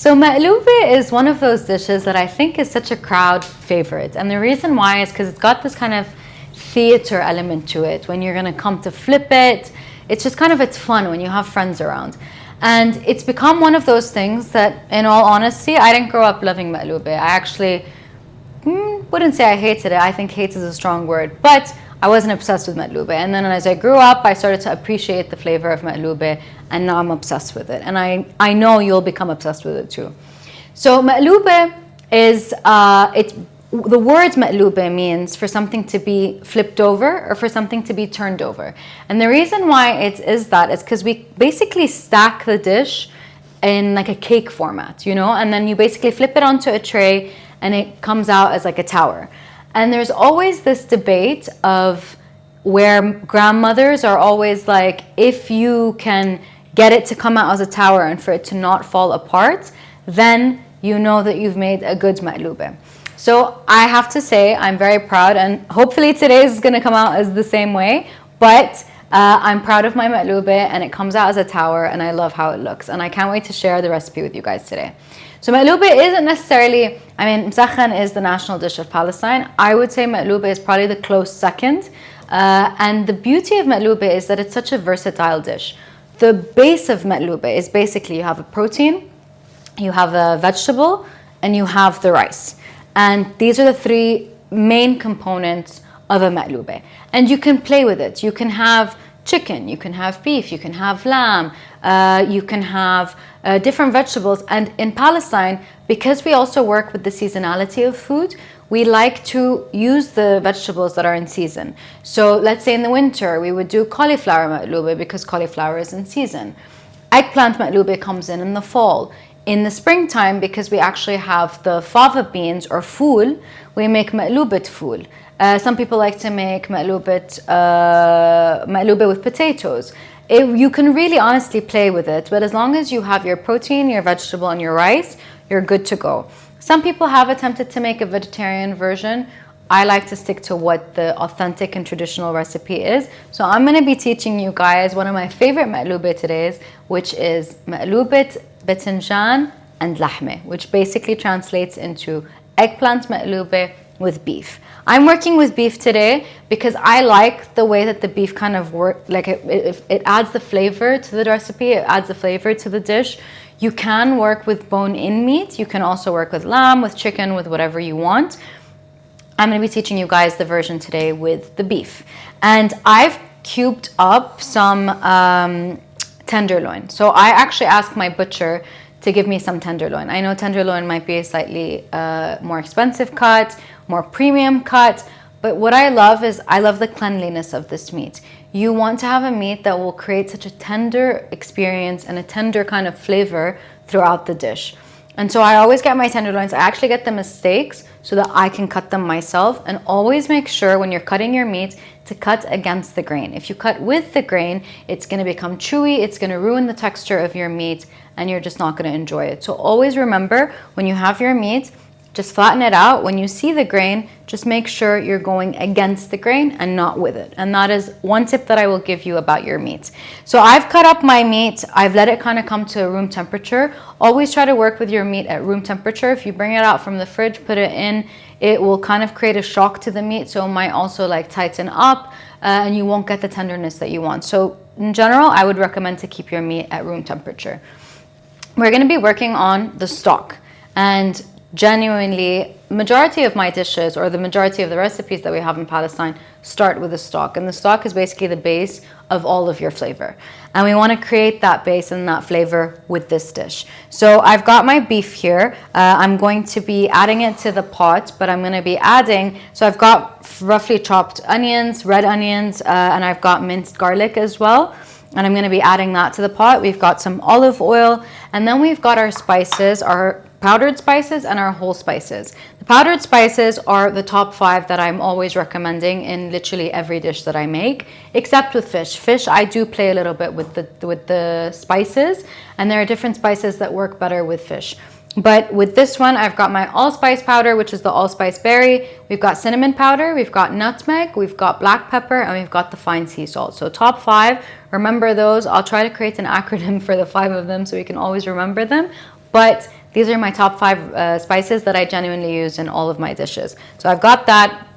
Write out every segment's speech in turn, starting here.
So Magloobit is one of those dishes that I think is such a crowd favorite. And the reason why is because it's got this kind of theater element to it. When you're going to come to flip it, it's just kind of, it's fun when you have friends around. And it's become one of those things that, in all honesty, I didn't grow up loving Magloobit. I actually wouldn't say I hated it. I think hate is a strong word. But I wasn't obsessed with Magloobit. And then as I grew up, I started to appreciate the flavor of Magloobit. And now I'm obsessed with it. And I know you'll become obsessed with it too. So Magloobit is, the word Magloobit means for something to be flipped over or for something to be turned over. And the reason why it is that is because we basically stack the dish in like a cake format, you know, and then you basically flip it onto a tray and it comes out as like a tower. And there's always this debate of where grandmothers are always like, if you can get it to come out as a tower and for it to not fall apart, then you know that you've made a good Magloobit. So I have to say I'm very proud, and hopefully today's is going to come out as the same way, but I'm proud of my Magloobit and it comes out as a tower and I love how it looks. And I can't wait to share the recipe with you guys today. So Magloobit isn't necessarily, I mean, msakhan is the national dish of Palestine. I would say Magloobit is probably the close second. And the beauty of Magloobit is that it's such a versatile dish. The base of Magloobit is basically you have a protein, you have a vegetable, and you have the rice. And these are the three main components of a Magloobit. And you can play with it. You can have chicken, you can have beef, you can have lamb, you can have different vegetables. And in Palestine, because we also work with the seasonality of food, we like to use the vegetables that are in season. So let's say in the winter, we would do cauliflower Magloobit because cauliflower is in season. Eggplant Magloobit comes in the fall. In the springtime, because we actually have the fava beans or fool, we make Magloobit fool. Some people like to make Magloobit with potatoes. You can really honestly play with it, but as long as you have your protein, your vegetable, and your rice, you're good to go. Some people have attempted to make a vegetarian version. I like to stick to what the authentic and traditional recipe is. So I'm going to be teaching you guys one of my favorite Magloobit today, which is Magloobit Betinjan and lahme, which basically translates into eggplant Magloobit with beef. I'm working with beef today because I like the way that the beef kind of works, like it adds the flavor to the recipe, it adds the flavor to the dish. You can work with bone-in meat. You can also work with lamb, with chicken, with whatever you want. I'm going to be teaching you guys the version today with the beef. And I've cubed up some tenderloin. So I actually asked my butcher to give me some tenderloin. I know tenderloin might be a slightly more expensive cut, more premium cut, but what I love is I love the cleanliness of this meat. You want to have a meat that will create such a tender experience and a tender kind of flavor throughout the dish. And so I always get my tenderloins, I actually get them as steaks so that I can cut them myself, and always make sure when you're cutting your meat to cut against the grain. If you cut with the grain, it's going to become chewy, it's going to ruin the texture of your meat, and you're just not going to enjoy it. So always remember, when you have your meat, just flatten it out. When you see the grain, just make sure you're going against the grain and not with it. And that is one tip that I will give you about your meat. So I've cut up my meat. I've let it kind of come to room temperature. Always try to work with your meat at room temperature. If you bring it out from the fridge, put it in, it will kind of create a shock to the meat. So it might also like tighten up and you won't get the tenderness that you want. So in general, I would recommend to keep your meat at room temperature. We're going to be working on the stock, and genuinely, majority of my dishes or the majority of the recipes that we have in Palestine start with the stock, and the stock is basically the base of all of your flavor, and we want to create that base and that flavor with this dish. So I've got my beef here. I'm going to be adding it to the pot, but I'm going to be adding, so I've got roughly chopped onions, red onions, and I've got minced garlic as well. And I'm going to be adding that to the pot. We've got some olive oil, and then we've got our spices, our powdered spices and our whole spices. The powdered spices are the top 5 that I'm always recommending in literally every dish that I make, except with fish. Fish, I do play a little bit with the spices, and there are different spices that work better with fish. But with this one, I've got my allspice powder, which is the allspice berry. We've got cinnamon powder, we've got nutmeg, we've got black pepper, and we've got the fine sea salt. So top 5, remember those. I'll try to create an acronym for the 5 of them so we can always remember them. but these are my top 5 spices that I genuinely use in all of my dishes. So I've got that.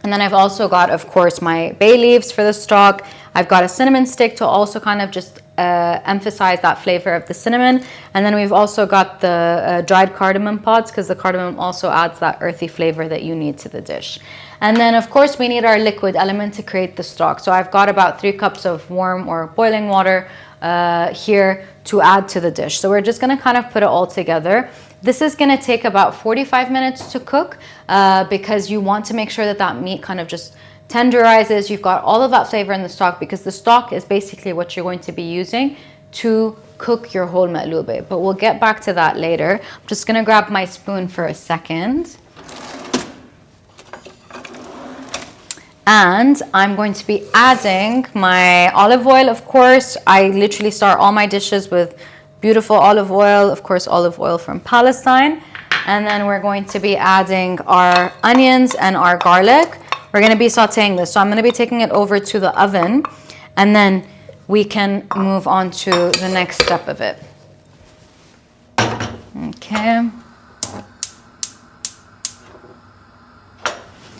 And then I've also got, of course, my bay leaves for the stock. I've got a cinnamon stick to also kind of just emphasize that flavor of the cinnamon. And then we've also got the dried cardamom pods, because the cardamom also adds that earthy flavor that you need to the dish. And then, of course, we need our liquid element to create the stock. So I've got about 3 cups of warm or boiling water here to add to the dish. So we're just going to kind of put it all together. This is going to take about 45 minutes to cook because you want to make sure that that meat kind of just tenderizes. You've got all of that flavor in the stock, because the stock is basically what you're going to be using to cook your whole magloobit. But we'll get back to that later. I'm just going to grab my spoon for a second. And I'm going to be adding my olive oil, of course. I literally start all my dishes with beautiful olive oil, of course, olive oil from Palestine. And then we're going to be adding our onions and our garlic. We're going to be sauteing this. So I'm going to be taking it over to the oven, and then we can move on to the next step of it. Okay.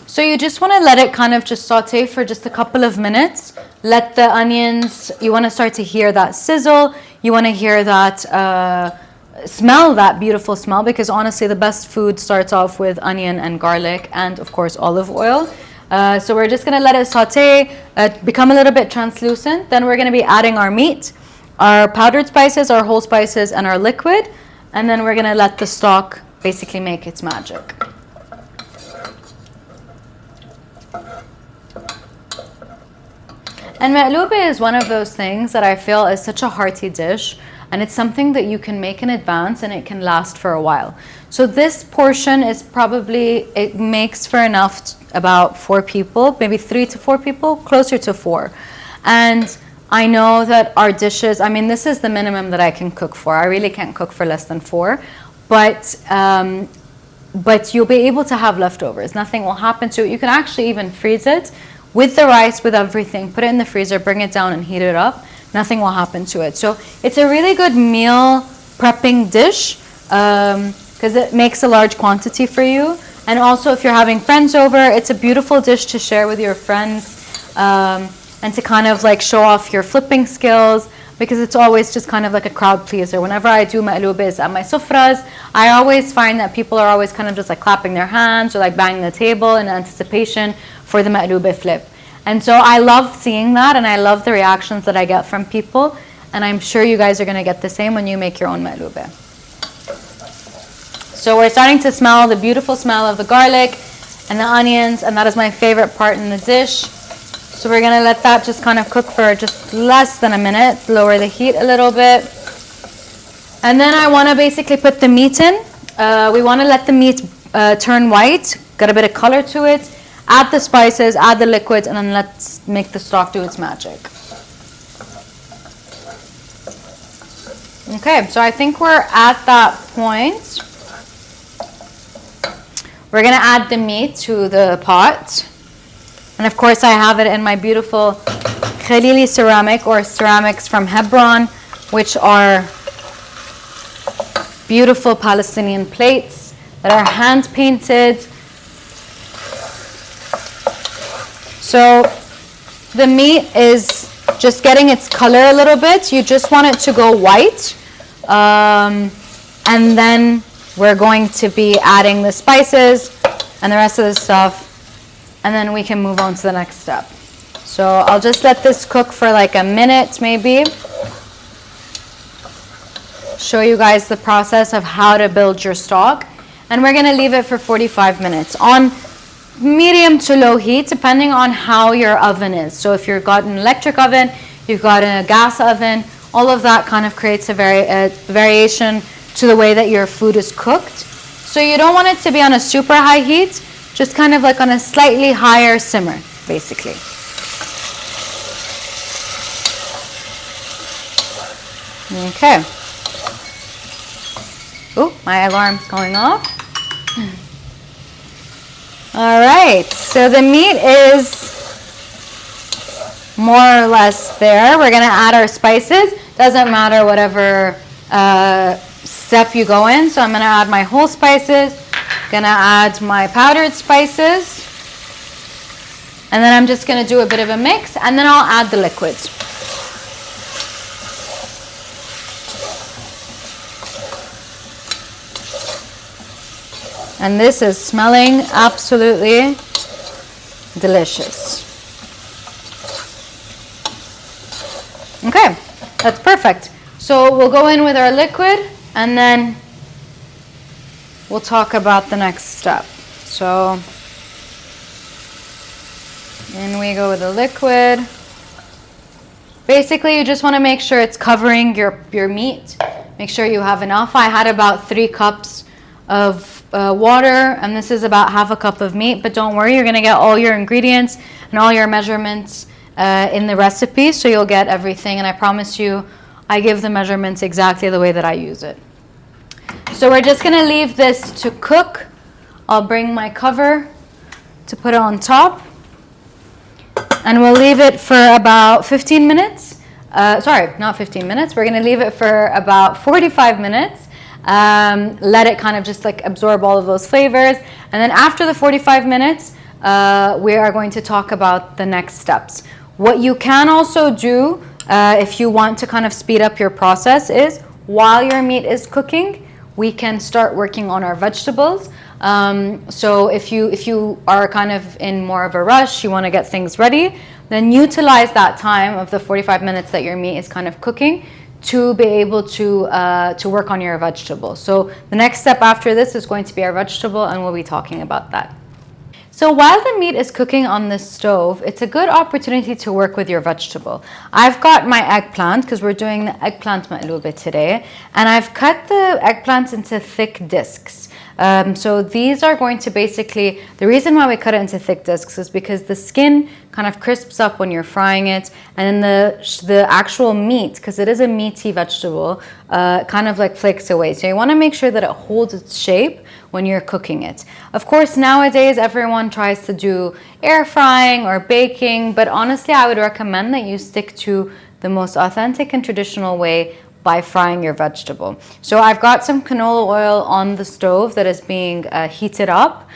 So you just want to let it kind of just saute for just a couple of minutes. Let the onions, you want to start to hear that sizzle. You want to hear that smell, that beautiful smell, because honestly the best food starts off with onion and garlic and of course olive oil. So we're just going to let it saute, become a little bit translucent. Then we're going to be adding our meat, our powdered spices, our whole spices, and our liquid. And then we're going to let the stock basically make its magic. And magloobit is one of those things that I feel is such a hearty dish, and it's something that you can make in advance and it can last for a while. So this portion is probably, it makes for enough about 4 people, maybe 3 to 4 people, closer to 4. And I know that our dishes, I mean, this is the minimum that I can cook for. I really can't cook for less than 4, but you'll be able to have leftovers. Nothing will happen to it. You can actually even freeze it with the rice, with everything, put it in the freezer, bring it down and heat it up. Nothing will happen to it. So it's a really good meal prepping dish because it makes a large quantity for you. And also if you're having friends over, it's a beautiful dish to share with your friends and to kind of like show off your flipping skills, because it's always just kind of like a crowd pleaser. Whenever I do magloobit at my sufras, I always find that people are always kind of just like clapping their hands or like banging the table in anticipation for the magloobit flip. And so I love seeing that, and I love the reactions that I get from people, and I'm sure you guys are going to get the same when you make your own magloobit. So we're starting to smell the beautiful smell of the garlic and the onions, and that is my favorite part in the dish. So we're going to let that just kind of cook for just less than a minute, lower the heat a little bit. And then I want to basically put the meat in. We want to let the meat turn white, get a bit of color to it. Add the spices, add the liquids, and then let's make the stock do its magic. Okay, so I think we're at that point. We're going to add the meat to the pot. And of course I have it in my beautiful Khalili ceramic, or ceramics from Hebron, which are beautiful Palestinian plates that are hand painted. So the meat is just getting its color a little bit. You just want it to go white. And then we're going to be adding the spices and the rest of the stuff. And then we can move on to the next step. So I'll just let this cook for like a minute maybe. Show you guys the process of how to build your stock. And we're going to leave it for 45 minutes on medium to low heat, depending on how your oven is. So if you've got an electric oven, you've got a gas oven, all of that kind of creates a variation to the way that your food is cooked. So you don't want it to be on a super high heat, just kind of like on a slightly higher simmer, basically. Okay. Oh, my alarm's going off. All right, so the meat is more or less there. We're gonna add our spices. Doesn't matter whatever step you go in. So I'm gonna add my whole spices, gonna add my powdered spices, and then I'm just gonna do a bit of a mix, and then I'll add the liquids. And this is smelling absolutely delicious. Okay, that's perfect. So we'll go in with our liquid and then we'll talk about the next step. So in we go with the liquid. Basically, you just want to make sure it's covering your meat. Make sure you have enough. I had about 3 cups of water, and this is about half a cup of meat, but don't worry, you're going to get all your ingredients and all your measurements in the recipe, so you'll get everything, and I promise you I give the measurements exactly the way that I use it. So we're just going to leave this to cook. I'll bring my cover to put it on top, and we'll leave it for about 15 minutes. Sorry, not 15 minutes. We're going to leave it for about 45 minutes. Let it kind of just like absorb all of those flavors, and then after the 45 minutes we are going to talk about the next steps. What you can also do if you want to kind of speed up your process is, while your meat is cooking, we can start working on our vegetables. So if you are kind of in more of a rush, you want to get things ready, then utilize that time of the 45 minutes that your meat is kind of cooking to be able to work on your vegetables. So the next step after this is going to be our vegetable, and we'll be talking about that. So while the meat is cooking on the stove, it's a good opportunity to work with your vegetable. I've got my eggplant, because we're doing the eggplant Magloobit today, and I've cut the eggplants into thick discs. So these are going to basically, the reason why we cut it into thick discs is because the skin kind of crisps up when you're frying it, and then the actual meat, because it is a meaty vegetable, kind of like flakes away. So you want to make sure that it holds its shape when you're cooking it. Of course, nowadays everyone tries to do air frying or baking, but honestly I would recommend that you stick to the most authentic and traditional way by frying your vegetable. So I've got some canola oil on the stove that is being heated up.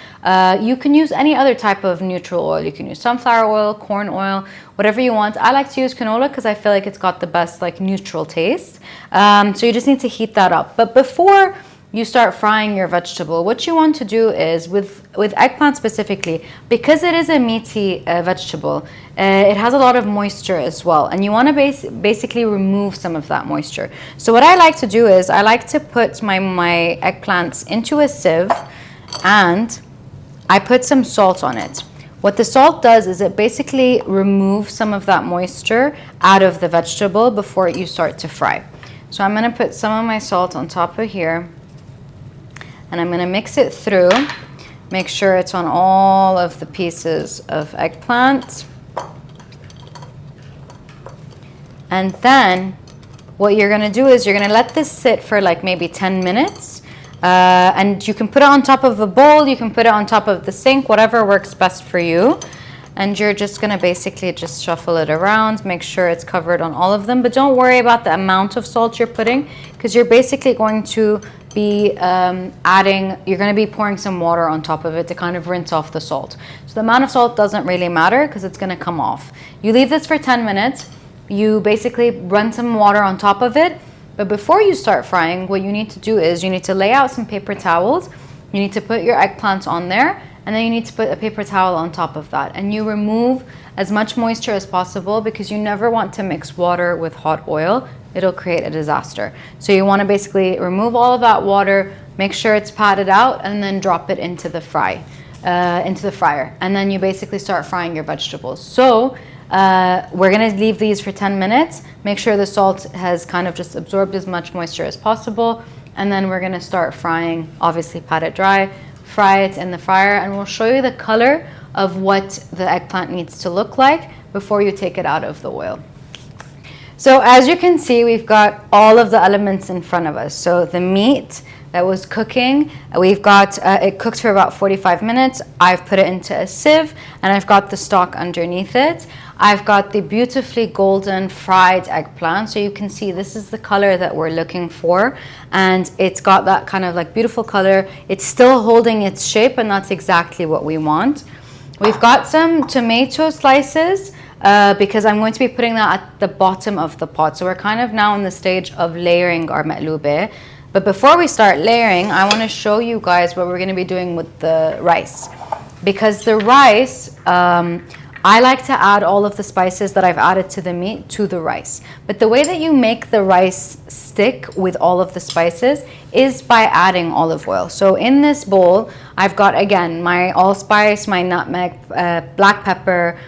You can use any other type of neutral oil. You can use sunflower oil, corn oil, whatever you want. I like to use canola because I feel like it's got the best like neutral taste. So you just need to heat that up. But before you start frying your vegetable, what you want to do is, with eggplant specifically, because it is a meaty vegetable, it has a lot of moisture as well, and you want to basically remove some of that moisture. So what I like to do is, I like to put my eggplants into a sieve, and I put some salt on it. What the salt does is it basically removes some of that moisture out of the vegetable before you start to fry. So I'm going to put some of my salt on top of here, and I'm going to mix it through, make sure it's on all of the pieces of eggplant. And then what you're going to do is you're going to let this sit for like maybe 10 minutes. And you can put it on top of a bowl, you can put it on top of the sink, whatever works best for you. And you're just going to basically just shuffle it around, make sure it's covered on all of them. But don't worry about the amount of salt you're putting, because you're basically going to be you're going to be pouring some water on top of it to kind of rinse off the salt. So the amount of salt doesn't really matter because it's going to come off. You leave this for 10 minutes. You basically run some water on top of it. But before you start frying, what you need to do is you need to lay out some paper towels. You need to put your eggplants on there, and then you need to put a paper towel on top of that. And you remove as much moisture as possible, because you never want to mix water with hot oil. It'll create a disaster. So you want to basically remove all of that water, make sure it's patted out, and then drop it into the fryer. And then you basically start frying your vegetables. So we're going to leave these for 10 minutes. Make sure the salt has kind of just absorbed as much moisture as possible. And then we're going to start frying, obviously pat it dry, fry it in the fryer, and we'll show you the color of what the eggplant needs to look like before you take it out of the oil. So as you can see, we've got all of the elements in front of us. So the meat that was cooking, we've got it cooked for about 45 minutes. I've put it into a sieve, and I've got the stock underneath it. I've got the beautifully golden fried eggplant. So you can see this is the color that we're looking for. And it's got that kind of like beautiful color. It's still holding its shape, and that's exactly what we want. We've got some tomato slices because I'm going to be putting that at the bottom of the pot. So we're kind of now in the stage of layering our magloobit. But before we start layering, I want to show you guys what we're going to be doing with the rice. Because the rice, I like to add all of the spices that I've added to the meat to the rice. But the way that you make the rice stick with all of the spices is by adding olive oil. So in this bowl, I've got, again, my allspice, my nutmeg, black pepper,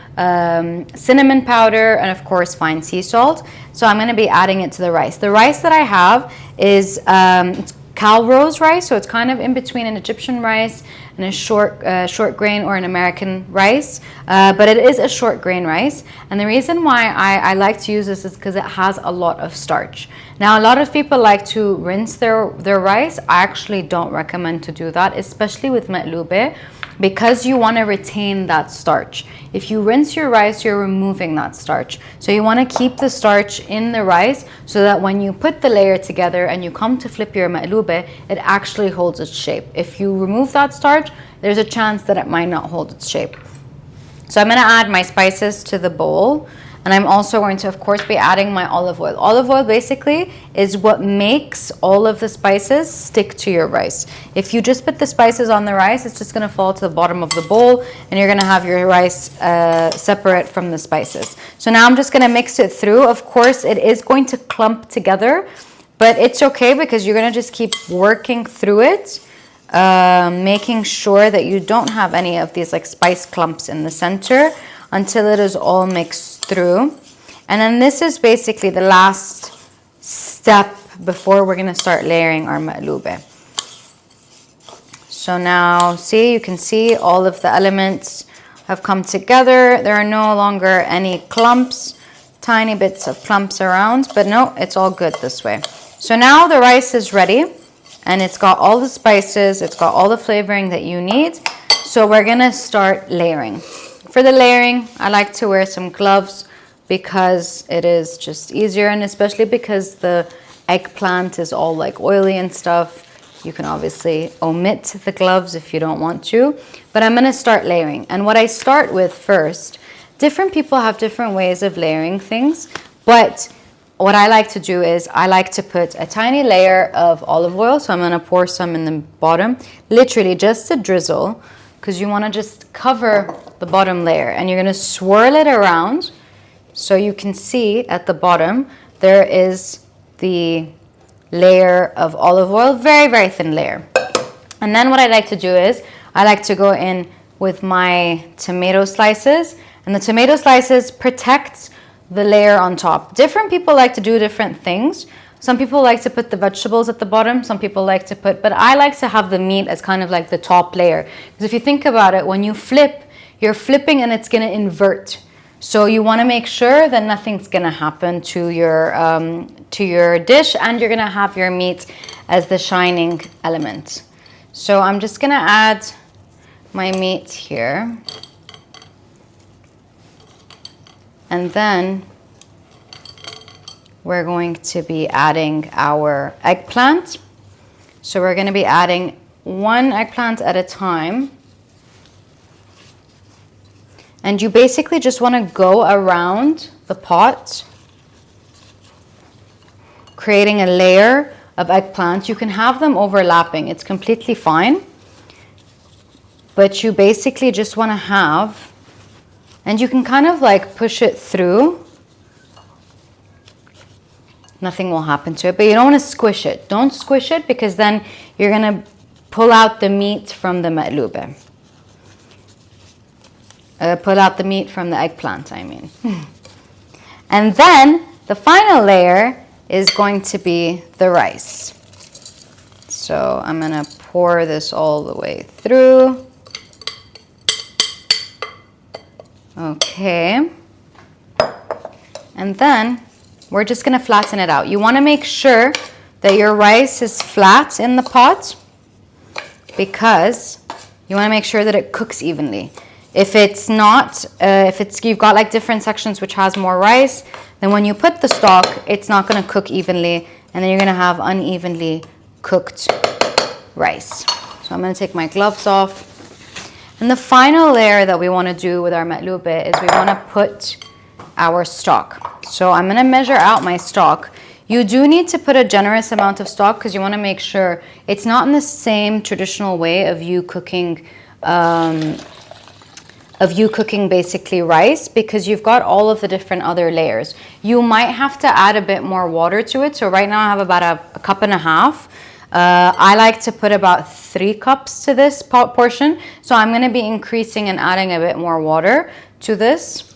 cinnamon powder, and of course fine sea salt. So I'm going to be adding it to the rice. The rice that I have is it's Calrose rice, so it's kind of in between an Egyptian rice and a short grain or an American rice, but it is a short grain rice. And the reason why I like to use this is because it has a lot of starch. Now, a lot of people like to rinse their rice. I actually don't recommend to do that, especially with magloobit, because you want to retain that starch. If you rinse your rice, you're removing that starch. So you want to keep the starch in the rice so that when you put the layer together and you come to flip your magloobit, it actually holds its shape. If you remove that starch, there's a chance that it might not hold its shape. So I'm going to add my spices to the bowl. And I'm also going to, of course, be adding my olive oil. Olive oil basically is what makes all of the spices stick to your rice. If you just put the spices on the rice, it's just going to fall to the bottom of the bowl, and you're going to have your rice separate from the spices. So now I'm just going to mix it through. Of course, it is going to clump together, but it's okay because you're going to just keep working through it, making sure that you don't have any of these like spice clumps in the center until it is all mixed through. And then this is basically the last step before we're going to start layering our magloobit. So now, see, you can see all of the elements have come together. There are no longer any clumps, tiny bits of clumps around, but no, it's all good this way. So now the rice is ready, and it's got all the spices, it's got all the flavoring that you need. So we're going to start layering. For the layering, I like to wear some gloves because it is just easier, and especially because the eggplant is all like oily and stuff. You can obviously omit the gloves if you don't want to, but I'm going to start layering. And what I start with first, different people have different ways of layering things, but what I like to do is I like to put a tiny layer of olive oil. So I'm going to pour some in the bottom, literally just a drizzle, because you want to just cover the bottom layer, and you're going to swirl it around so you can see at the bottom there is the layer of olive oil, very, very thin layer. And then what I like to do is I like to go in with my tomato slices, and the tomato slices protect the layer on top. Different people like to do different things. Some people like to put the vegetables at the bottom. Some people like to put, but I like to have the meat as kind of like the top layer. Because if you think about it, when you flip, you're flipping and it's going to invert. So you want to make sure that nothing's going to happen to your dish, and you're going to have your meat as the shining element. So I'm just going to add my meat here. And then we're going to be adding our eggplant. So we're going to be adding one eggplant at a time. And you basically just want to go around the pot, creating a layer of eggplant. You can have them overlapping. It's completely fine. But you basically just want to have, and you can kind of like push it through. Nothing will happen to it, but you don't want to squish it. Don't squish it, because then you're going to pull out the meat from the magloobit. Pull out the meat from the eggplant, I mean. And then the final layer is going to be the rice. So I'm going to pour this all the way through. Okay. And then we're just going to flatten it out. You want to make sure that your rice is flat in the pot, because you want to make sure that it cooks evenly. If it's not, if you've got like different sections which has more rice, then when you put the stock, it's not going to cook evenly, and then you're going to have unevenly cooked rice. So I'm going to take my gloves off. And the final layer that we want to do with our magloobit is we want to put our stock. So I'm going to measure out my stock. You do need to put a generous amount of stock because you want to make sure it's not in the same traditional way of you cooking basically rice, because you've got all of the different other layers. You might have to add a bit more water to it. So right now I have about a cup and a half. I like to put about 3 cups to this portion. So I'm going to be increasing and adding a bit more water to this.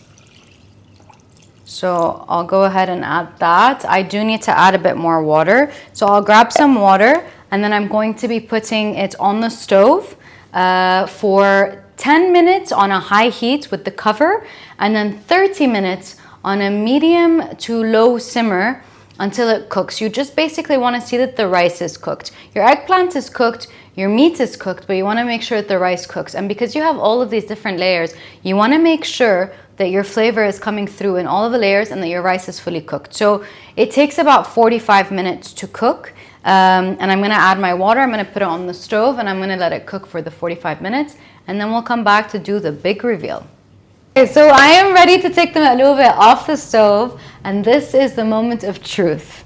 So I'll go ahead and add that. I do need to add a bit more water. So I'll grab some water, and then I'm going to be putting it on the stove for 10 minutes on a high heat with the cover, and then 30 minutes on a medium to low simmer until it cooks. You just basically want to see that the rice is cooked. Your eggplant is cooked, your meat is cooked, but you want to make sure that the rice cooks. And because you have all of these different layers, you want to make sure that your flavor is coming through in all of the layers and that your rice is fully cooked. So it takes about 45 minutes to cook. And I'm going to add my water. I'm going to put it on the stove, and I'm going to let it cook for the 45 minutes. And then we'll come back to do the big reveal. Okay, so I am ready to take the magloobit off the stove, and this is the moment of truth.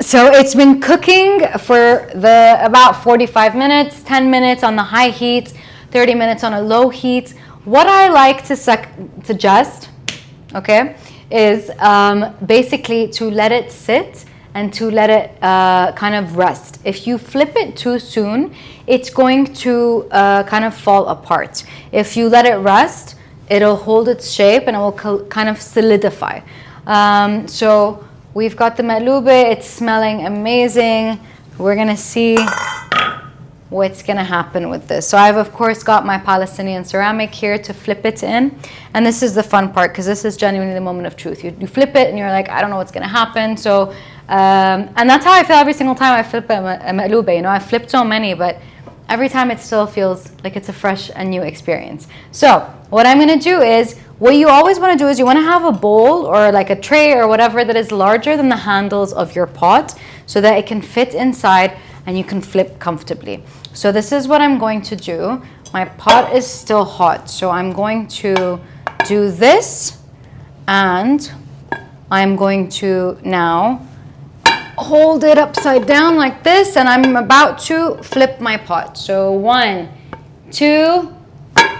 So it's been cooking for about 45 minutes, 10 minutes on the high heat, 30 minutes on a low heat. What I like to suggest, okay, is basically to let it sit and to let it kind of rest. If you flip it too soon, it's going to kind of fall apart. If you let it rest, it'll hold its shape and it will kind of solidify. So we've got the magloobit, it's smelling amazing. We're gonna see what's gonna happen with this. So I've of course got my Palestinian ceramic here to flip it in. And this is the fun part, because this is genuinely the moment of truth. You flip it and you're like, I don't know what's gonna happen. So, and that's how I feel every single time I flip a magloobit. You know, I've flipped so many, but every time it still feels like it's a fresh and new experience. So what I'm gonna do is, what you always wanna do is you wanna have a bowl or like a tray or whatever that is larger than the handles of your pot, so that it can fit inside and you can flip comfortably. So this is what I'm going to do. My pot is still hot, so I'm going to do this, and I'm going to now hold it upside down like this, and I'm about to flip my pot. So 1, 2,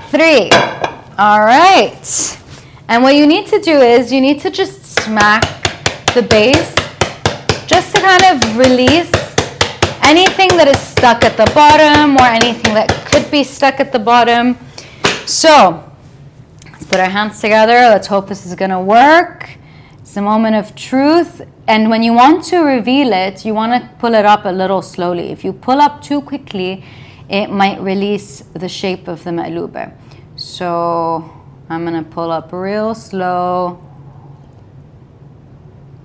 3. All right. And what you need to do is you need to just smack the base just to kind of release anything that is stuck at the bottom or anything that could be stuck at the bottom. So let's put our hands together. Let's hope this is gonna work. It's the moment of truth. And when you want to reveal it, you want to pull it up a little slowly. If you pull up too quickly, it might release the shape of the magloobit. So I'm gonna pull up real slow.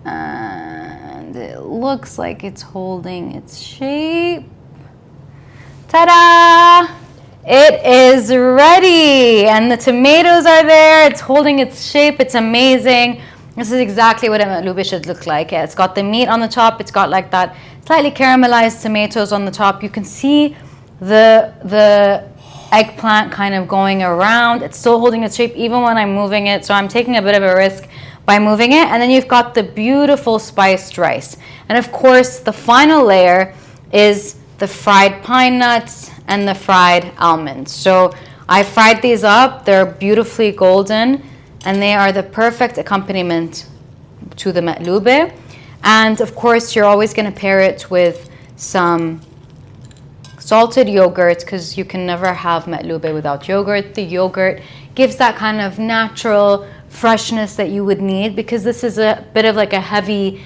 And it looks like it's holding its shape. Ta-da! It is ready, and the tomatoes are there. It's holding its shape. It's amazing. This is exactly what a magloobit should look like. Yeah, it's got the meat on the top. It's got like that slightly caramelized tomatoes on the top. You can see the eggplant kind of going around. It's still holding its shape even when I'm moving it. So I'm taking a bit of a risk by moving it. And then you've got the beautiful spiced rice. And of course, the final layer is the fried pine nuts and the fried almonds. So I fried these up. They're beautifully golden, and they are the perfect accompaniment to the magloobit. And of course, you're always going to pair it with some salted yogurt, because you can never have magloobit without yogurt. The yogurt gives that kind of natural freshness that you would need, because this is a bit of like a heavy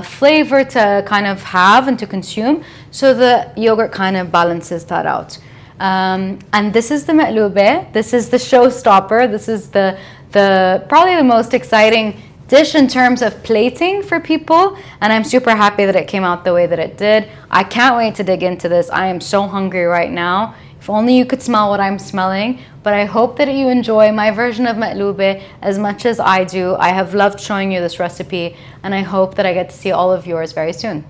flavor to kind of have and to consume. So the yogurt kind of balances that out. And this is the magloobit. This is the showstopper. This is the probably the most exciting dish in terms of plating for people, and I'm super happy that it came out the way that it did. I can't wait to dig into this. I am so hungry right now. If only you could smell what I'm smelling. But I hope that you enjoy my version of Magloobit as much as I do. I have loved showing you this recipe, and I hope that I get to see all of yours very soon.